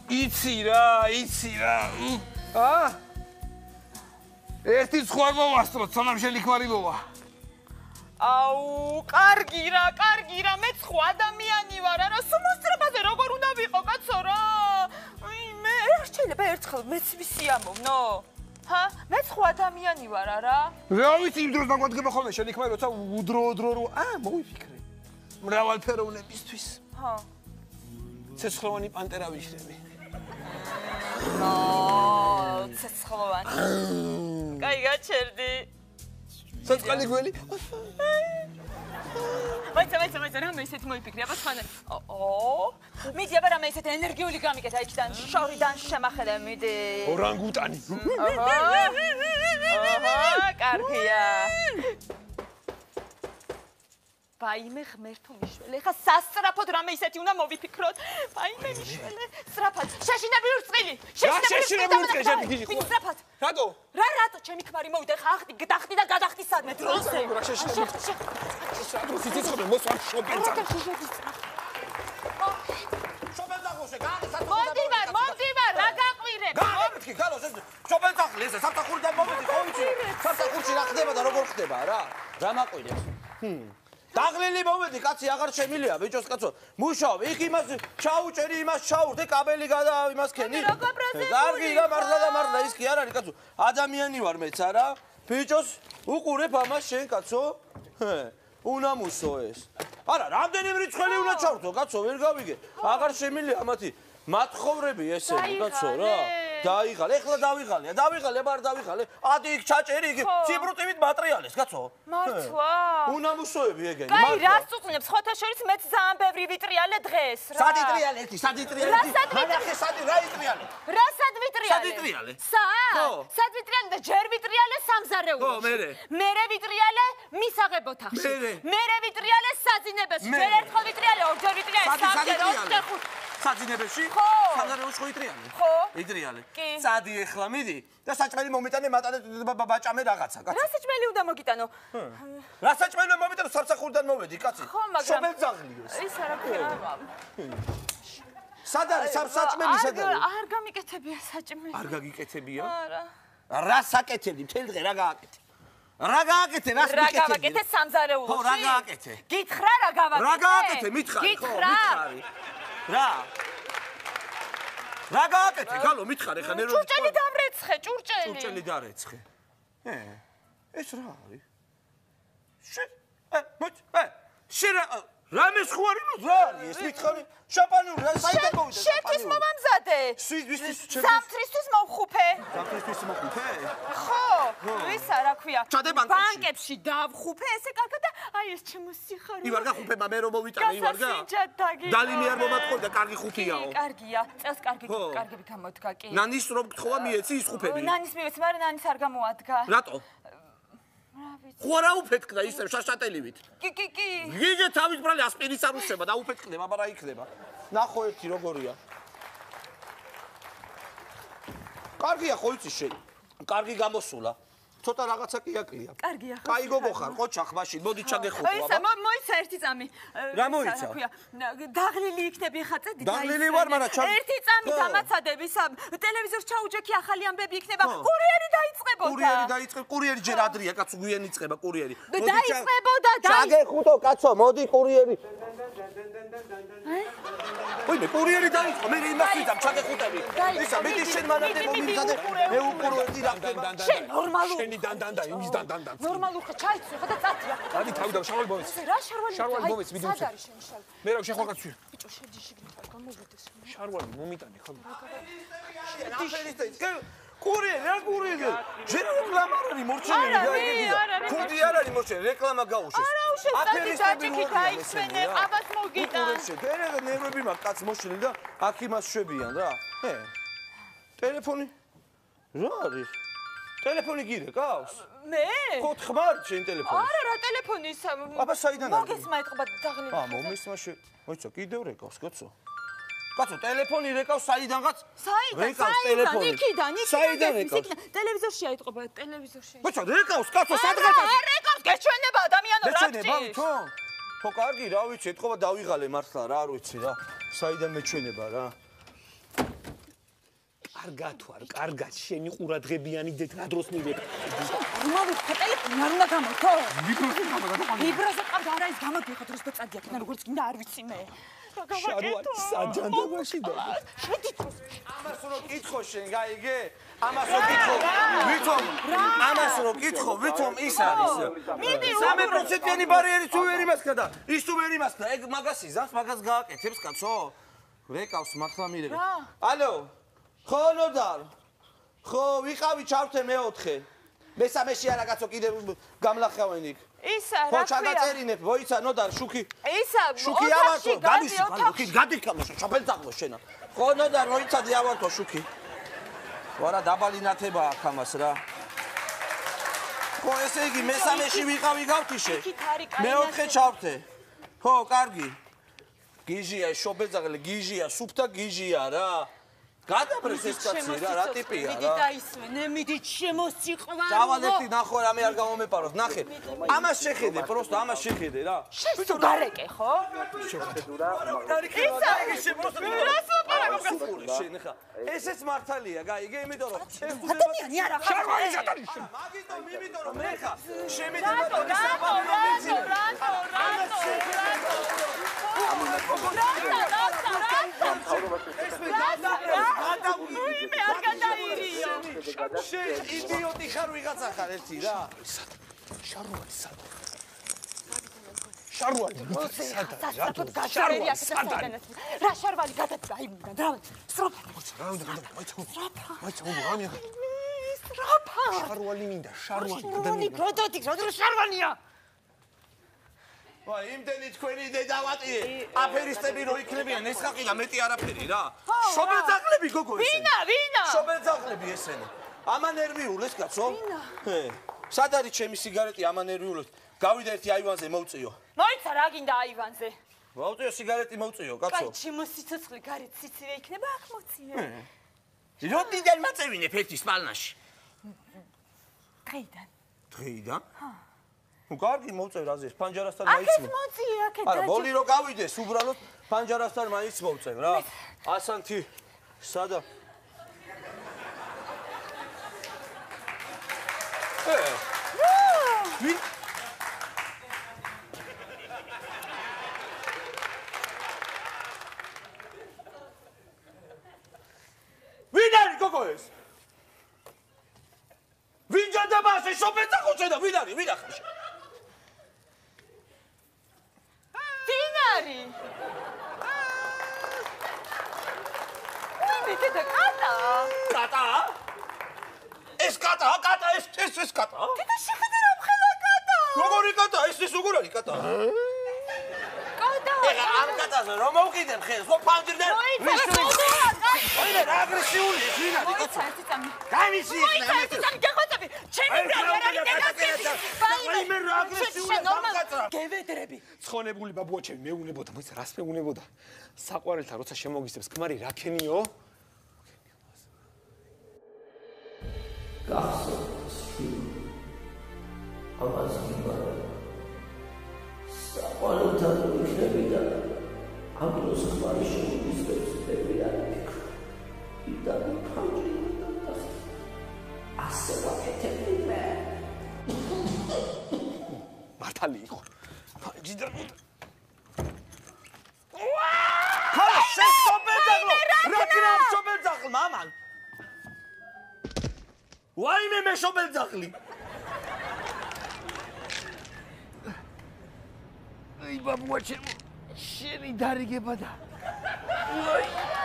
იცი რა. ერთი სხვა მოვასწროთ, სანამ შელიქმარი მოვა. აუ, კარგი რა, მე სხვა ადამიანი ვარ, არა, სუმოსწრაფაზე როგორ უნდა ვიყო, კაცო რა. მე შეიძლება ერთხელ მეც ვისიამოვნო. მე სხვა ადამიანი ვარ, არა? რა ვიცი, იმ დროს დაგვადგება ხოლმე შელიქმარი, როცა უდრო მოვიფიქრე. მრავალფეროვნებისთვის. ცეცხლოვანი პანტერა ვიშლები. ცეცხლოვანი. კაი, გაჩერდი. ცეცხალი გველი. მაიცა, რამე ისეთი მოიფიქრე, აბა ცხანა. მიდი, აბა რამე ისეთი ენერგიული გამიკეთა იქიდან, შორიდან შემახედე, მიდი. ორანგუტანი. კარგია. ვაიმე ღმერთო მიშველე, ხა სასწრაფოდ რამე ისეთი უნდა მოვიფიქროთ. ვაიმე მიშველე, სწრაფად. შეშინებული ურწყილი. სწრაფად. რატო? რატო ჩემი ქმარი მოვიდა, ხა ახტი, გდახტი და გადახტი სადმე დროზე. სադրოსი ციცხვები მოსვარ შობენძახ. შობენძახუშე, გააკეთა. მომდი ვარ, რა გაყვირებ? გააკეთე, გალოს ეს შობენძახი ესე საფსახურიდან მომედი, ხო ვიცი? საფსახურში რა ხდება და როგორ ხდება რა? რა მაყვირებს? დაღლილი მომედი, კაცი აღარ შემილია, ბიჭოს კაცო. მუშაობ, იქ იმას ჩაუჭერი, იმას ჩაურდე, კაბელი გადა იმას ქენი. კარგი რა, მართლა ის კი არ არის, კაცო. ადამიანი ვარ მეც არა? ბიჭოს უყურებ ამას შენ, კაცო? უნამუსო ეს. არა, რამდენიმე რიცხველი უნდა ჩავრთო, კაცო, ვერ გავიგე. აღარ შემილია ამათი მათხოვრები ესენი, კაცო რა. დაიღალე, ეხლა დავიღალე, აბა არ დავიღალე. ადი იქ ჩაჭერი, იქ ციბრუტივით მატრიალეს, კაცო. მართლა. უნამუსოები ეგენი, მართლა. კაი, რას უწუნებს? ხოთა შორის მეც ძალიან ბევრი ვიტრიალე დღეს რა. სადი ტრიალე? მანახე სადი რა იტრიალე? რა სად ვიტრიალე? სადი ტრიალე? სად ვიტრიალე და ჯერ ვიტრიალე სამზარეულოში. ხო, მერე. მერე ვიტრიალე მისაღებ ოთახში. მერე ვიტრიალე საძინებელში. ჯერ ერთხელ ვიტრიალე, ორჯერ ვიტრიალე, სამჯერ, ოთხჯერ, ხუთჯერ. საძინებელში? ხო. სამზარეულოში ხო იტრიალე? ხო. იტრიალე. კი. სადი ეხლა მიდი და საჭმელი მომიტანე, მატანე ბაჭამე რაღაცა, კაცო. რა საჭმელი უნდა მოგიტანო? რა საჭმელი მომიტანო, სამსახურიდან მოვედი, კაცი. ხო, მაგრამ შობენძაღლი ეს. ის არა ქვია. სად არის საჭმელი სად არის? არ გამიკეთებია საჭმელი. არ გაგიკეთებია? არა. რა საკეთებდი, მთელ დღე რა გააკეთე? რა გააკეთე, რას მიკეთებდი? რა გავაკეთე სამზარეულოში? ხო, რა გააკეთე? გითხრა რა გავაკეთე? რა გააკეთე, მითხარი, ხო, მითხარი. რა? რა გააკეთე, გალო, მითხარი, ხა ნერვები. ჭურჭელი დამრეცხე, ჭურჭელი. ჭურჭელი დარეცხე. ეს რა არის? შენ რამეს ხო არის რა არის ეს მითხარი? შაპანური რა საერთოდ მოვიდა? შენთვის მომამზადე. სამთრისთვის მოვხუფე. სამთრისთვის მოვხუფე? ხო, ისა რა ქვია? ბანკებში დავხუფე, ესე კარგად და აი ეს ჩემო სიხარულე. ივარ გახუფე, მე რომ მოვიტანე ივარ გა? დალინი არ მომატყობდა, კარგი ხუფიაო. კარგია, წელს კარგები გამოდგა კი. ნანის რომ გთხოვა მიეცი ის ხუფები? ნანის მივეცი, მაგრამ ნანის არ გამოადგა. რატო? ხო რა უფეთქდა ისე შაშატელივით? კი. გიგე თავის ბრალი ასპირის არ უშება და უფეთქდება, აბა რა იქნება? ნახო ერთი როგორია. კარგია ხო იცი შენ? კარგი გამოსულა. ცოტა რაღაცა კი აკლია. კარგია. კაი გოგო ხარ, ყოჩახ მაშინ, მოდი ჩაგეხუყო, აბა. მოიცა ერთი წამი. რა მოიცა? დაღლილი იქნები ხაწე დიდი. დაღლილი ვარ, მაგრამ ერთი წამი დამაცადების, ტელევიზორს ჩაუჯექი ახალი ამბები იქნება. კურიერი დაიწყებოდა. კურიერი ჯერ ადრია, კაცო, გვიან იწყება კურიერი. დაიწყებოდა. ჩაგეხუტო, კაცო, მოდი კურიერი. ვინმე კურიერი დაიწყო, მე იმას ვიძამ, ჩაგეხუტები. ისა, მიდი შენ მანამდე მომიმზადე, მე უყურო ერთი რა ხდება. შენ ნორმალურ შენი დანდანდა, იმის დანდანდა. ნორმალურ ხარ, ჩაიცრე ხო და წათია. ადი თავიდან შარვალი მომეც. რა შარვალი? შარვალი მომეც, მიდი უცე. სად არის შენი შარვალი? მე რა შეხვალკაცვია. ბიჭო, შედი შიგნით, გამოვიდეს. შარვალი მომიტანე ხო? კურიერი, რა კურიერი? ჯერ რეკლამარი მორჩენილი გაიგებია. ქუდი არ არის მორჩენილი, რეკლამა გაუშვეს. არა, უშვეს, დაჭიქი გაიხსენე, ყაბას მოგიტან. და ნერვები მაქვს კაც მოშლილი და აქ იმას შვებიან რა. ტელეფონი რა არის? ტელეფონი გირე გავს? მე? კოთხმარ შენ ტელეფონი? არა, რა ტელეფონი ისა? აბა საიდან არის? მოგესმა ეთყობა დაღლილი. მომისმა მოიცა კიდევ რეკავს, კაცო. კაცო, ტელეფონი რეკავს საიდანღაც? საიდან? იქიდან. ტელევიზორში აიტყობა, ტელევიზორში. მოიცა რეკავს, კაცო, სადღაც? არ რეკავს, გეჩვენება ადამიანო, რა გეჩვენება, ხო, კარგი, რა ვიცი, ეთყობა დავიღალე მართლა, რა არ ვიცი რა. საიდან მეჩვენება რა? კარგად ვარ, კარგად, შენი ყურადღებიანი დეთ რა დროს მივეყ. მომავით ტელეფონი არ უნდა გამოთო? ვიბროზე გამოგატყავ. ვიბროზე ყავდა არა ის გამოდიხოთ როს წადია კიდე როგორც გინდა არ ვიცი მე. შარვალი საჯანდაბაში და ამას რო კითხო შენ გაიგე? ამას რო კითხო. ვითომ ამას რო კითხო, ვითომ ის არის. 3%-იანი ბარიერი თუ ვერ იმასკდა და ის თუ ვერ იმასკდა, ეგ მაგას იზამს, მაგას გააკეთებს კაცო. რეკავს მართლა მირეკ. ალო. ხო ნოდარ. ხო, ვიყავი ჩავთე მეოთხე. მესამეში არა კაცო კიდე გამლახავენ იქ. ისა რა ხო ჩაგაწერინებ, მოიცა ნოდარ შუქი. ისა შუქი ავართო, გადიქალო, შაფელძაღლო შენა. ხო ნოდარ მოიცადი ავართო შუქი. ვარა დაბალი ნათება აქ ამას რა. ხო ესე იგი მესამეში ვიყავი გავთიშე. მეოთხე ჩავთე. ხო, კარგი. გიჟია შობელძაღლე, გიჟია, სუფთა გიჟია რა. გადაბრეს ეს კაცი რა, რა ტიპია რა. მიდი დაისვენე, მიდი შემოსიყვანო. დავალეთი ნახო რამე არ გამომეპაროს, ნახე. ამას შეხედე, პროსტო ამას შეხედე რა. შენ გარეკე ხო? ისა რას ვაპარაკობ? შენ ხა. ესეც მართალია, გაიგე, იმიტომ რომ ადამიანი არა ხარ. მაგიტომ იმიტომ რომ მე ხა რატო? მე არ გადაირიო. შენ იდიოტი ხარ ვიღაცა ხარ ერთი რა. შარვალი სადა. შარვალი რა შარვალი გადადა იმიდან რა სროფა რა უნდა მაიცა შარვალი მინდა შარვალი გადადი რა შარვალია ვა იმდენი თქვენი დედავატიე აფერისტები რო იქნებიან ეს ხალხი და მეტი არაფერი რა შობელძაღლები გოგო ესენი ვინა შობელძაღლები ესენი ამან ნერვიულეს კაცო სად არის ჩემი სიგარეტი ამან ნერვიულეს გავიდა ერთი აივანზე მოვწიო მოიცა რა გინდა აივანზე მოვწიო სიგარეტი მოვწიო კაცო კაი ჩემო სიცოცხლე გარეთ სიცივე იქნება აქ მოცივე როდიდან მაწევინებ ერთი სპალნაში დღეიდან ნუ კარგი მოვწევ რაზე ფანჯარასთან მაიც აქეთ მოწიე აქეთ არა ბოლი რო გავიდეს უბრალოდ ფანჯარასთან მაიც მოვწევ რა ასანთი სადა ვინ არის გოგო ეს ვინ ჯადაბა ეს შოპეცა ხუჩედა ვინ არის ვინ ახლა ვინ არის ვინ და კატა კატა ეს კატა კატა ეს კატა და შეხედე რომ ხელა კატა როგორი კატა ეს როგორ არის კატა კატა ეხა ამ კატაზე რომ მოვყიდენ ხელს ხო ფანჯრდნენ ოინე რა აგრესიული ეს ვინ არის კაცო გამისი გევედრები ცხონებული ბაბუა ჩემი მეუნებოდა მოიცა რას მეუნებოდა საყვარელთან როცა შემოგისებს ქმარი რა ქენიო გახსოვს ამას გიბარა საყვარელთან ვიქნები და ამ დროს ქმარი შემოგისებს ბევრი არ ვიქნები და ფანჯრი ასე ვაკეთებდი მე მართალი იყო ფანჯიდან ხა შობელძაღლო რა გრამ შობელძაღლ მამან ვაიმე მე შობელძაღლი აი ბაბუა ჩემო შენი დარიგება და აი